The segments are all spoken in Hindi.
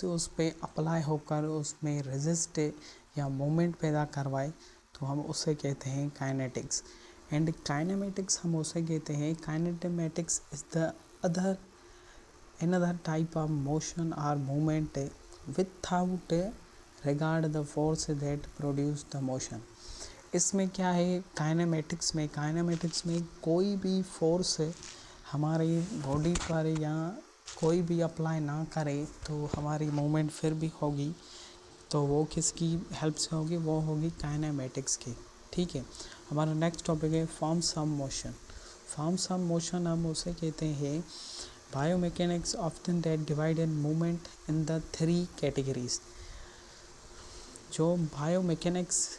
फोर्स उस पर अप्लाई होकर उसमें रेजिस्ट या मूवमेंट पैदा करवाए तो हम उसे कहते हैं काइनेटिक्स। एंड काइनेमेटिक्स हम उसे कहते हैं, kinematics is the other another type of motion or movement without regard the force that produce the motion। इसमें क्या है काइनेमेटिक्स में कोई भी फोर्स हमारी बॉडी पर या कोई भी अप्लाई ना करे तो हमारी मूवमेंट फिर भी होगी, तो वो किसकी हेल्प से होगी, वो होगी काइनेमेटिक्स की। ठीक है, हमारा नेक्स्ट टॉपिक है forms of motion. Forms of motion हम उसे कहते हैं biomechanics often that divided movement in the 3 categories. जो बायोमैकेनिक्स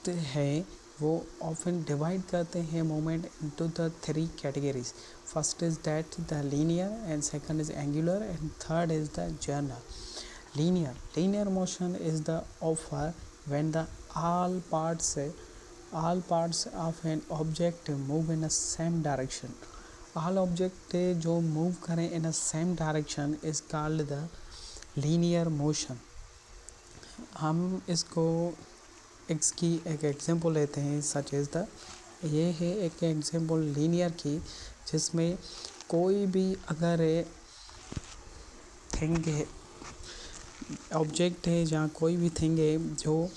है वो ऑफन डिवाइड करते हैं movement into the 3 categories. First is that the linear and second is angular and third is the journal. Linear motion is the offer when the all parts of an object move in a same direction। all object जो move करें in a same direction is called the linear motion। हम इसको इसकी एक एग्जांपल लेते हैं सच एज द, ये है एक एग्जांपल लीनियर की, जिसमें कोई भी अगर थिंग है, ऑब्जेक्ट है, जहाँ कोई भी थिंग है जो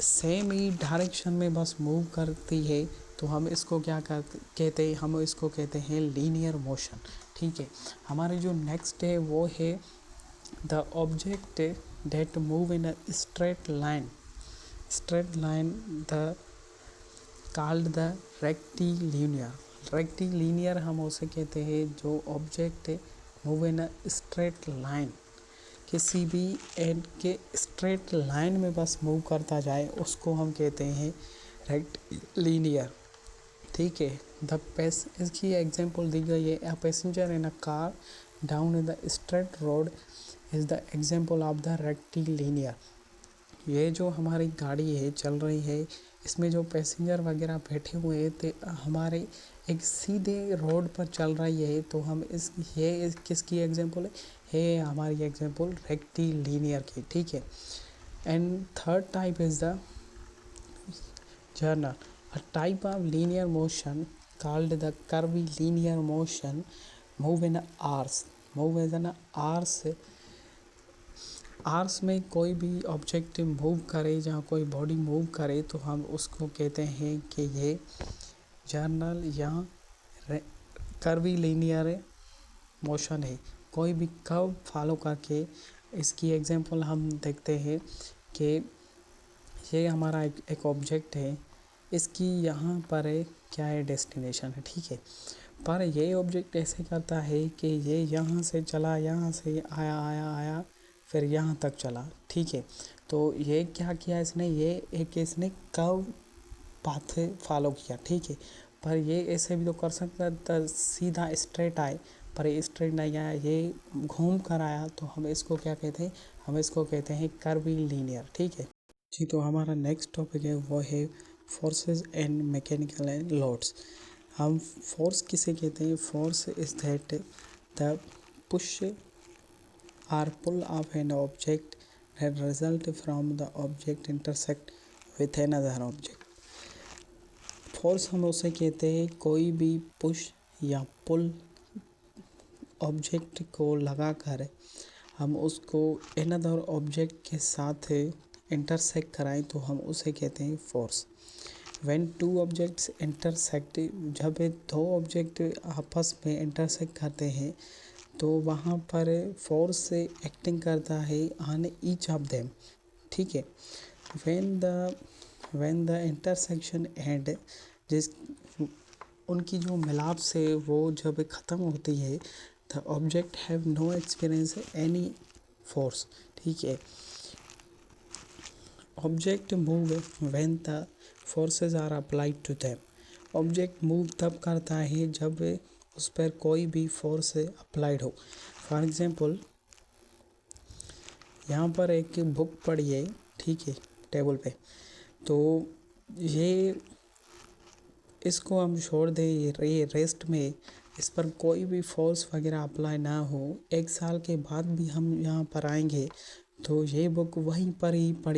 सेम ही डायरेक्शन में बस मूव करती है तो हम इसको क्या कहते हैं, हम इसको कहते हैं लीनियर मोशन। ठीक है, हमारे जो नेक्स्ट है वो है the object that move in a straight line the called the rectilinear. हम उसे कहते हैं जो object move in a straight line, किसी भी एंड के स्ट्रेट लाइन में बस मूव करता जाए उसको हम कहते हैं रेक्टिलिनियर। ठीक है, इसकी एग्जांपल दी गई है, a passenger in a car down in the straight road is the example of the rectilinear. ये जो हमारी गाड़ी है चल रही है, इसमें जो पैसेंजर वगैरह बैठे हुए हैं तो हमारे एक सीधे रोड पर चल रही है, तो हम ये किसकी एग्जांपल है हमारी एग्जांपल रेक्टिलिनियर की। ठीक है, and third type is the general, a type of linear motion called the curvilinear motion move in arcs में कोई भी ऑब्जेक्ट मूव करे, जहाँ कोई बॉडी मूव करे तो हम उसको कहते हैं कि ये जर्नल या कर्वीलिनियर मोशन है। कोई भी कर्व फॉलो करके, इसकी एग्जांपल हम देखते हैं कि ये हमारा एक ऑब्जेक्ट है, इसकी यहाँ पर क्या है डेस्टिनेशन है। ठीक है, पर ये ऑब्जेक्ट ऐसे करता है कि ये यहाँ से चला, यहाँ से आया फिर यहाँ तक चला। ठीक है, तो ये क्या किया इसने, इसने कर्व पाथ फॉलो किया। ठीक है, पर ये ऐसे भी तो कर सकता था सीधा स्ट्रेट आए, पर ये स्ट्रेट नहीं आया, ये घूम कर आया, तो हम इसको क्या कहते हैं, हम इसको कहते हैं कर्वीलिनियर। ठीक है जी, तो हमारा नेक्स्ट टॉपिक है वो है forces and mechanical and loads. हम फोर्स किसे कहते हैं, force is that the push or pull of an object that result from the object intersect with another object। Force हम उसे कहते हैं कोई भी पुश या पुल ऑब्जेक्ट को लगाकर हम उसको another ऑब्जेक्ट के साथ इंटरसेक्ट कराएं तो हम उसे कहते हैं force. when two objects intersect, जब दो ऑब्जेक्ट आपस में इंटरसेक्ट करते हैं तो वहाँ पर फोर्स से एक्टिंग करता है ऑन ईच ऑफ देम। ठीक है, व्हेन द इंटरसेक्शन एंड, जिस उनकी जो मिलाप से वो जब ख़त्म होती है, the object have no experience any force. ठीक है, object move when the forces are applied to them. Object move तब करता है जब उस पर कोई भी फोर्स अप्लाइड हो। फॉर एग्जांपल, यहाँ पर एक बुक पड़ी है, ठीक है, टेबल पे, तो ये इसको हम छोड़ दें ये रेस्ट में, इस पर कोई भी फोर्स वगैरह अप्लाई ना हो, 1 साल के बाद भी हम यहाँ पर आएंगे तो ये बुक वहीं पर ही पड़ी